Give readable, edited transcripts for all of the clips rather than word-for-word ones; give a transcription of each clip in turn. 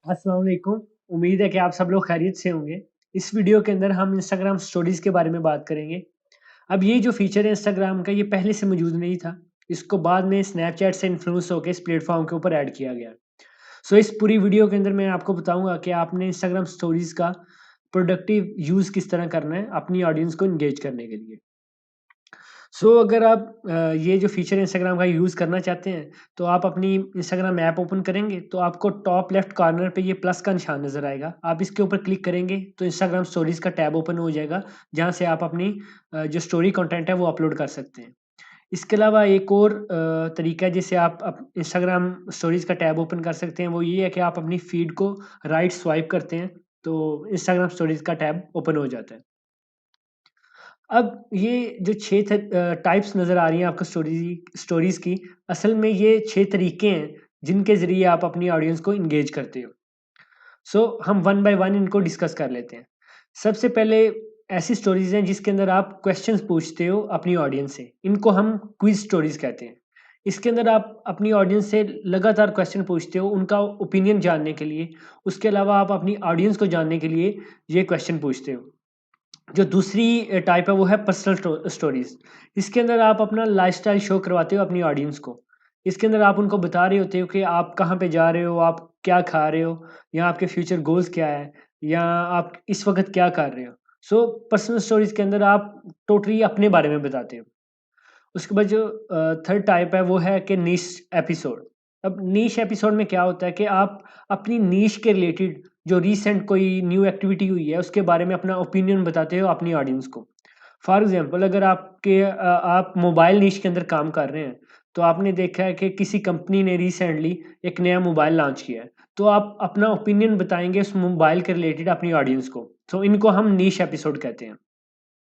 अस्सलाम वालेकुम। उम्मीद है कि आप सब लोग खैरियत से होंगे। इस वीडियो के अंदर हम इंस्टाग्राम स्टोरीज़ के बारे में बात करेंगे। अब ये जो फ़ीचर है इंस्टाग्राम का, ये पहले से मौजूद नहीं था। इसको बाद में स्नैपचैट से इन्फ्लुएंस होके इस प्लेटफ़ॉर्म के ऊपर ऐड किया गया। सो इस पूरी वीडियो के अंदर मैं आपको बताऊँगा कि आपने इंस्टाग्राम स्टोरीज़ का प्रोडक्टिव यूज़ किस तरह करना है अपनी ऑडियंस को एंगेज करने के लिए। अगर आप ये जो फ़ीचर इंस्टाग्राम का यूज़ करना चाहते हैं, तो आप अपनी इंस्टाग्राम ऐप ओपन करेंगे, तो आपको टॉप लेफ्ट कॉर्नर पे ये प्लस का निशान नज़र आएगा। आप इसके ऊपर क्लिक करेंगे, तो इंस्टाग्राम स्टोरीज़ का टैब ओपन हो जाएगा, जहाँ से आप अपनी जो स्टोरी कंटेंट है, वो अपलोड कर सकते हैं। इसके अलावा एक और तरीका है जिससे आप इंस्टाग्राम स्टोरीज़ का टैब ओपन कर सकते हैं, वो ये है कि आप अपनी फ़ीड को राइट स्वाइप करते हैं, तो इंस्टाग्राम स्टोरीज़ का टैब ओपन हो जाता है। अब ये जो 6 टाइप्स नज़र आ रही हैं आपको स्टोरीज़ की, असल में ये 6 तरीके हैं, जिनके ज़रिए आप अपनी ऑडियंस को एंगेज करते हो। हम वन बाय वन इनको डिस्कस कर लेते हैं। सबसे पहले ऐसी स्टोरीज़ हैं जिसके अंदर आप क्वेश्चंस पूछते हो अपनी ऑडियंस से, इनको हम क्विज़ स्टोरीज़ कहते हैं। इसके अंदर आप अपनी ऑडियंस से लगातार क्वेश्चन पूछते हो, उनका ओपिनियन जानने के लिए। उसके अलावा आप अपनी ऑडियंस को जानने के लिए ये क्वेश्चन पूछते हो। जो दूसरी टाइप है वो है पर्सनल स्टोरीज़। इसके अंदर आप अपना लाइफ़स्टाइल शो करवाते हो अपनी ऑडियंस को। इसके अंदर आप उनको बता रहे होते हो कि आप कहाँ पे जा रहे हो, आप क्या खा रहे हो, या आपके फ्यूचर गोल्स क्या है, या आप इस वक़्त क्या कर रहे हो। पर्सनल स्टोरीज़ के अंदर आप टोटली अपने बारे में बताते हो। उसके बाद जो थर्ड टाइप है वो है कि नीश एपिसोड। अब नीश एपिसोड में क्या होता है कि आप अपनी नीश के रिलेटेड जो रीसेंट कोई न्यू एक्टिविटी हुई है उसके बारे में अपना ओपिनियन बताते हो अपनी ऑडियंस को। फॉर एग्जांपल अगर आप मोबाइल नीश के अंदर काम कर रहे हैं, तो आपने देखा है कि किसी कंपनी ने रिसेंटली एक नया मोबाइल लॉन्च किया है, तो आप अपना ओपिनियन बताएँगे उस मोबाइल के रिलेटेड अपनी ऑडियंस को। इनको हम नीश एपिसोड कहते हैं।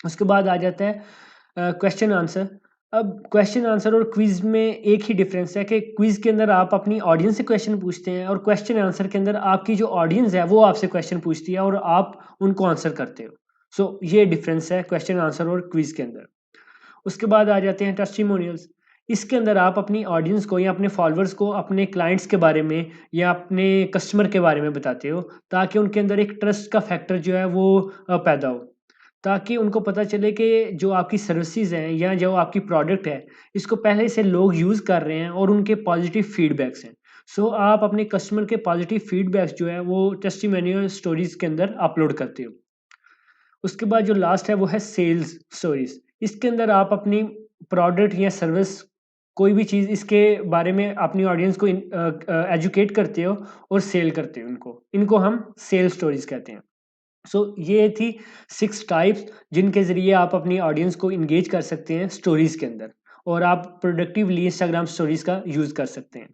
उसके बाद आ जाता है क्वेश्चन आंसर। अब क्वेश्चन आंसर और क्विज़ में एक ही डिफरेंस है कि क्विज़ के अंदर आप अपनी ऑडियंस से क्वेश्चन पूछते हैं, और क्वेश्चन आंसर के अंदर आपकी जो ऑडियंस है वो आपसे क्वेश्चन पूछती है और आप उनको आंसर करते हो। ये डिफरेंस है क्वेश्चन आंसर और क्विज़ के अंदर। उसके बाद आ जाते हैं टेस्टिमोनियल्स। इसके अंदर आप अपनी ऑडियंस को या अपने फॉलोअर्स को अपने क्लाइंट्स के बारे में या अपने कस्टमर के बारे में बताते हो, ताकि उनके अंदर एक ट्रस्ट का फैक्टर जो है वो पैदा हो। ताकि उनको पता चले कि जो आपकी सर्विसेज़ हैं या जो आपकी प्रोडक्ट है, इसको पहले से लोग यूज़ कर रहे हैं और उनके पॉज़िटिव फीडबैक्स हैं। आप अपने कस्टमर के पॉज़िटिव फीडबैक्स जो है वो टेस्टिमोनियल स्टोरीज़ के अंदर अपलोड करते हो। उसके बाद जो लास्ट है वो है सेल्स स्टोरीज़। इसके अंदर आप अपनी प्रोडक्ट या सर्विस, कोई भी चीज़ इसके बारे में अपनी ऑडियंस को एजुकेट करते हो और सेल करते हो इनको। इनको हम सेल स्टोरीज़ कहते हैं। ये थी 6 टाइप्स जिनके ज़रिए आप अपनी ऑडियंस को एंगेज कर सकते हैं स्टोरीज़ के अंदर, और आप प्रोडक्टिवली इंस्टाग्राम स्टोरीज़ का यूज़ कर सकते हैं।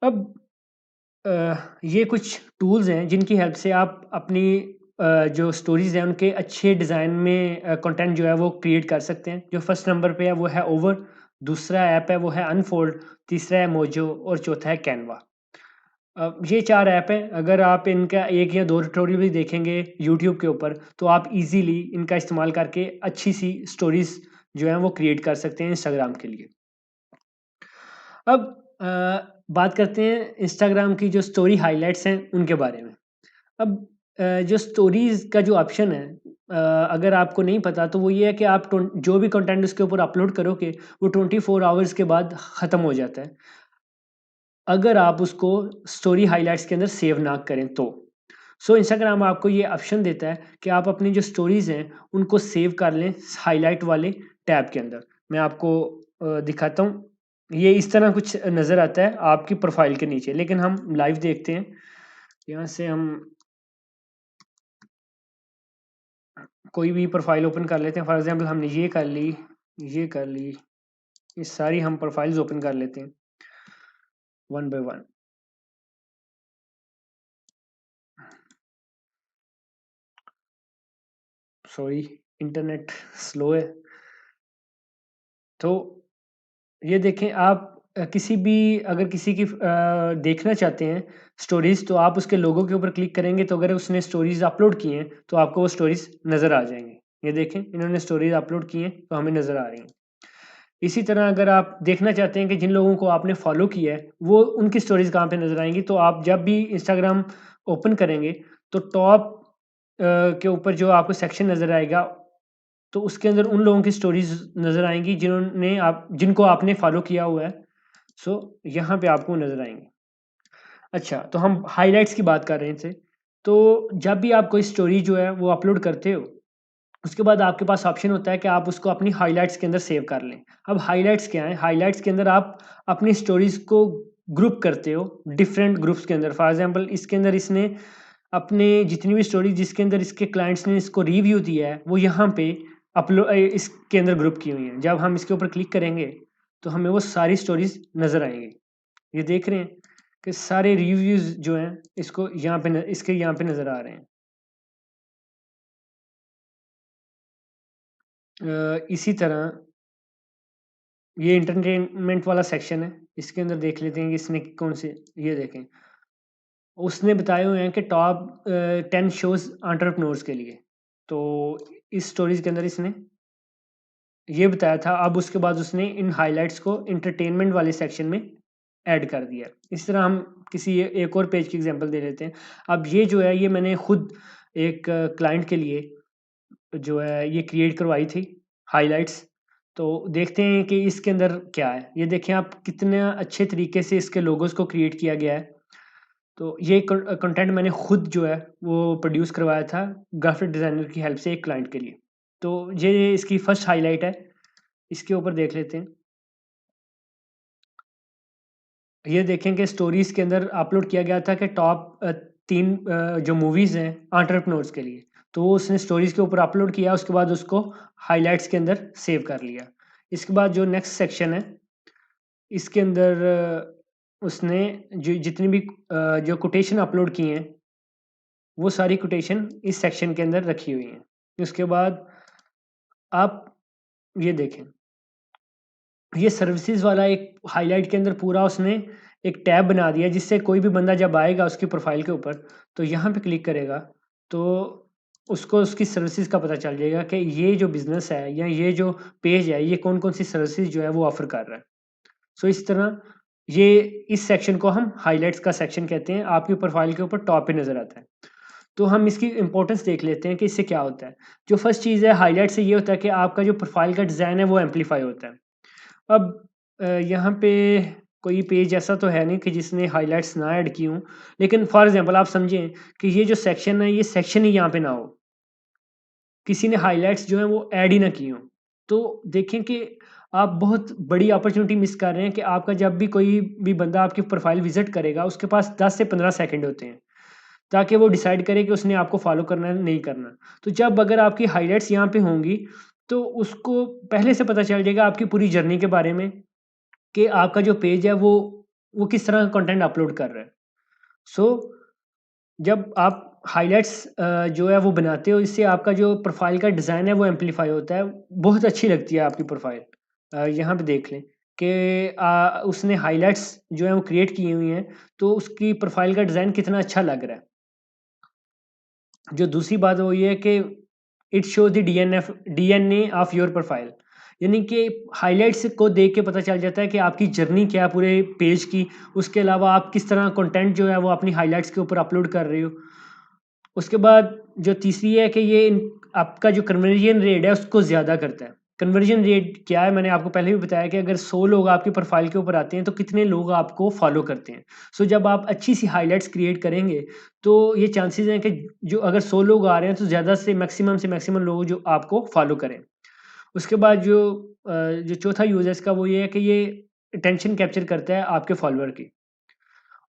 अब ये कुछ टूल्स हैं जिनकी हेल्प से आप अपनी जो स्टोरीज़ हैं उनके अच्छे डिज़ाइन में कंटेंट जो है वो क्रिएट कर सकते हैं। जो फर्स्ट नंबर पे है वो है ओवर, दूसरा ऐप है वो है अनफोल्ड, तीसरा है मोजो और चौथा है कैनवा। ये 4 ऐप हैं, अगर आप इनका 1 या 2 ट्यूटोरियल भी देखेंगे यूट्यूब के ऊपर, तो आप ईज़िली इनका इस्तेमाल करके अच्छी-सी स्टोरीज़ जो हैं वो क्रिएट कर सकते हैं इंस्टाग्राम के लिए। अब बात करते हैं इंस्टाग्राम की जो स्टोरी हाइलाइट्स हैं उनके बारे में। अब जो स्टोरीज़ का जो ऑप्शन है, अगर आपको नहीं पता तो वो ये है कि आप जो भी कंटेंट उसके ऊपर अपलोड करोगे वो 24 आवर्स के बाद ख़त्म हो जाता है, अगर आप उसको स्टोरी हाइलाइट्स के अंदर सेव ना करें तो। इंस्टाग्राम आपको ये ऑप्शन देता है कि आप अपनी जो स्टोरीज़ हैं उनको सेव कर लें हाइलाइट वाले टैब के अंदर। मैं आपको दिखाता हूँ। ये इस तरह कुछ नज़र आता है आपकी प्रोफ़ाइल के नीचे, लेकिन हम लाइव देखते हैं। यहाँ से हम कोई भी प्रोफ़ाइल ओपन कर लेते हैं। फॉर एग्ज़ाम्पल हमने ये कर ली, ये कर ली, ये सारी हम प्रोफ़ाइल्स ओपन कर लेते हैं one by one. Sorry, internet slow है। तो ये देखें आप, किसी भी अगर किसी की देखना चाहते हैं स्टोरीज़, तो आप उसके लोगो के ऊपर क्लिक करेंगे, तो अगर उसने स्टोरीज़ अपलोड की हैं तो आपको वो स्टोरीज़ नज़र आ जाएँगी। ये देखें इन्होंने स्टोरीज़ अपलोड की हैं तो हमें नज़र आ रही हैं। इसी तरह अगर आप देखना चाहते हैं कि जिन लोगों को आपने फ़ॉलो किया है, वो उनकी स्टोरीज़ कहाँ पे नज़र आएँगी, तो आप जब भी इंस्टाग्राम ओपन करेंगे, तो टॉप के ऊपर जो आपको सेक्शन नज़र आएगा, तो उसके अंदर उन लोगों की स्टोरीज़ नज़र आएँगी जिनको आपने फ़ॉलो किया हुआ है। सो यहाँ पे आपको नज़र आएँगी। अच्छा, तो हम हाइलाइट्स की बात कर रहे थे। तो जब भी आप कोई स्टोरी जो है वो अपलोड करते हो, उसके बाद आपके पास ऑप्शन होता है कि आप उसको अपनी हाइलाइट्स के अंदर सेव कर लें। अब हाइलाइट्स क्या है? हाइलाइट्स के अंदर आप अपनी स्टोरीज़ को ग्रुप करते हो डिफरेंट ग्रुप्स के अंदर। फॉर एग्ज़ाम्पल इसके अंदर इसने अपने जितनी भी स्टोरी जिसके अंदर इसके क्लाइंट्स ने इसको रिव्यू दिया है, वो यहाँ पे इसके अंदर ग्रुप की हुई हैं। जब हम इसके ऊपर क्लिक करेंगे, तो हमें वो सारी स्टोरीज़ नज़र आएँगी। ये देख रहे हैं कि सारे रिव्यूज़ जो हैं इसको यहाँ पे इसके यहाँ पे नज़र आ रहे हैं। इसी तरह ये एंटरटेनमेंट वाला सेक्शन है। इसके अंदर देख लेते हैं कि इसने कौन से ये देखें। उसने बताए हुए हैं कि टॉप 10 शोज़ एंटरप्रेन्योर्स के लिए। तो इस स्टोरीज़ के अंदर इसने ये बताया था। अब उसके बाद उसने इन हाइलाइट्स को एंटरटेनमेंट वाले सेक्शन में ऐड कर दिया। इस तरह हम किसी एक और पेज की एग्ज़ाम्पल दे लेते हैं। अब ये जो है ये मैंने खुद एक क्लाइंट के लिए जो है ये क्रिएट करवाई थी हाइलाइट्स। तो देखते हैं कि इसके अंदर क्या है। ये देखें आप कितने अच्छे तरीके से इसके लोगोस को क्रिएट किया गया है। तो ये कंटेंट मैंने खुद जो है वो प्रोड्यूस करवाया था ग्राफिक डिज़ाइनर की हेल्प से एक क्लाइंट के लिए। तो ये इसकी फर्स्ट हाइलाइट है। इसके ऊपर देख लेते हैं। ये देखें कि स्टोरीज़ के अंदर अपलोड किया गया था कि टॉप 3 जो मूवीज़ हैं एंटरप्रेन्योर्स के लिए। तो वो उसने स्टोरीज़ के ऊपर अपलोड किया, उसके बाद उसको हाइलाइट्स के अंदर सेव कर लिया। इसके बाद जो नेक्स्ट सेक्शन है, इसके अंदर उसने जितनी भी जो कोटेशन अपलोड की हैं, वो सारी कोटेशन इस सेक्शन के अंदर रखी हुई हैं। उसके बाद आप ये देखें, ये सर्विसेज़ वाला एक हाइलाइट के अंदर पूरा उसने एक टैब बना दिया, जिससे कोई भी बंदा जब आएगा उसकी प्रोफ़ाइल के ऊपर, तो यहाँ पे क्लिक करेगा, तो उसको उसकी सर्विसेज़ का पता चल जाएगा कि ये जो बिज़नेस है या ये जो पेज है, ये कौन-कौन सी सर्विसेज़ जो है वो ऑफ़र कर रहा है। सो इस तरह ये इस सेक्शन को हम हाइलाइट्स का सेक्शन कहते हैं, आपकी प्रोफ़ाइल के ऊपर टॉप पे नज़र आता है। तो हम इसकी इम्पोर्टेंस देख लेते हैं कि इससे क्या होता है। जो फर्स्ट चीज़ है हाइलाइट से ये होता है कि आपका जो प्रोफ़ाइल का डिज़ाइन है वो एम्प्लीफाई होता है। अब यहाँ पे कोई पेज ऐसा तो है नहीं कि जिसने हाइलाइट्स ना ऐड की हों, लेकिन फॉर एग्ज़ाम्पल आप समझें कि ये जो सेक्शन है, ये सेक्शन ही यहाँ पे ना हो। किसी ने हाइलाइट्स जो हैं वो ऐड ही ना की हों। तो देखें कि आप बहुत बड़ी अपॉर्च्युनिटी मिस कर रहे हैं कि आपका जब भी कोई भी बंदा आपकी प्रोफ़ाइल विज़िट करेगा, उसके पास 10 से 15 सेकंड होते हैं, ताकि वो डिसाइड करे कि उसने आपको फ़ॉलो करना है, नहीं करना। तो जब अगर आपकी हाइलाइट्स यहाँ पे होंगी, तो उसको पहले से पता चल जाएगा आपकी पूरी जर्नी के बारे में कि आपका जो पेज है वो किस तरह का कंटेंट अपलोड कर रहा है। सो जब आप हाइलाइट्स जो है वो बनाते हो, इससे आपका जो प्रोफ़ाइल का डिज़ाइन है वो एम्प्लीफाई होता है। बहुत अच्छी लगती है आपकी प्रोफ़ाइल। यहाँ पे देख लें कि उसने हाइलाइट्स जो है वो क्रिएट की हुई हैं, तो उसकी प्रोफ़ाइल का डिज़ाइन कितना अच्छा लग रहा है। जो दूसरी बात वो ये है कि it shows the DNA of your profile, यानी कि हाइलाइट्स को देख के पता चल जाता है कि आपकी जर्नी क्या है पूरे पेज की। उसके अलावा आप किस तरह कंटेंट जो है वो अपनी हाइलाइट्स के ऊपर अपलोड कर रहे हो। उसके बाद जो तीसरी है कि आपका जो कन्वर्जन रेट है उसको ज़्यादा करता है। कन्वर्जन रेट क्या है, मैंने आपको पहले भी बताया कि अगर 100 लोग आपकी प्रोफाइल के ऊपर आते हैं तो कितने लोग आपको फॉलो करते हैं। सो जब आप अच्छी सी हाइलाइट्स क्रिएट करेंगे, तो ये चांसेस हैं कि जो अगर 100 लोग आ रहे हैं तो ज़्यादा से मैक्सिमम लोग जो आपको फॉलो करें। उसके बाद जो चौथा यूज़ है इसका वो ये है कि ये अटेंशन कैप्चर करता है आपके फॉलोअर की।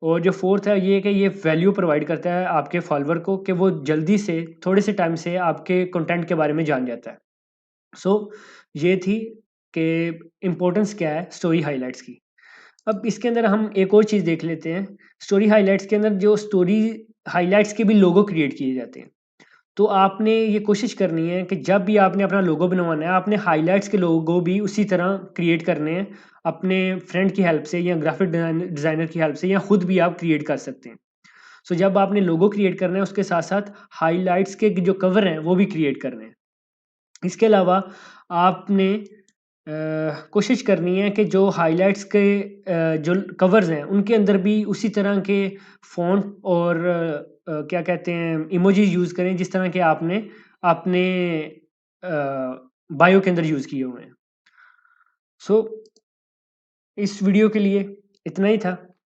और जो फोर्थ है ये है कि ये वैल्यू प्रोवाइड करता है आपके फॉलोअर को कि वो जल्दी से थोड़े से टाइम से आपके कंटेंट के बारे में जान जाता है। सो ये थी कि इम्पोर्टेंस क्या है स्टोरी हाइलाइट्स की। अब इसके अंदर हम एक और चीज़ देख लेते हैं। स्टोरी हाइलाइट्स के अंदर जो स्टोरी हाइलाइट्स के भी लोगो क्रिएट किए जाते हैं। तो आपने ये कोशिश करनी है कि जब भी आपने अपना लोगो बनवाना है, आपने हाइलाइट्स के लोगो भी उसी तरह क्रिएट करने हैं, अपने फ्रेंड की हेल्प से या ग्राफिक डिज़ाइनर की हेल्प से, या खुद भी आप क्रिएट कर सकते हैं। सो जब आपने लोगो क्रिएट करना है, उसके साथ-साथ हाइलाइट्स के जो कवर हैं, वो भी क्रिएट करने हैं। इसके अलावा आपने कोशिश करनी है कि जो हाइलाइट्स के जो कवर्स हैं उनके अंदर भी उसी तरह के फ़ॉन्ट और क्या कहते हैं इमोजीज़ यूज़ करें जिस तरह के आपने अपने बायो के अंदर यूज़ किए हुए हैं। सो इस वीडियो के लिए इतना ही था।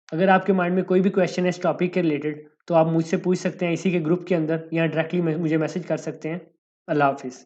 अगर आपके माइंड में कोई भी क्वेश्चन है इस टॉपिक के रिलेटेड तो आप मुझसे पूछ सकते हैं इसी के ग्रुप के अंदर या डायरेक्टली मुझे मैसेज कर सकते हैं। अल्लाह हाफ़िज़।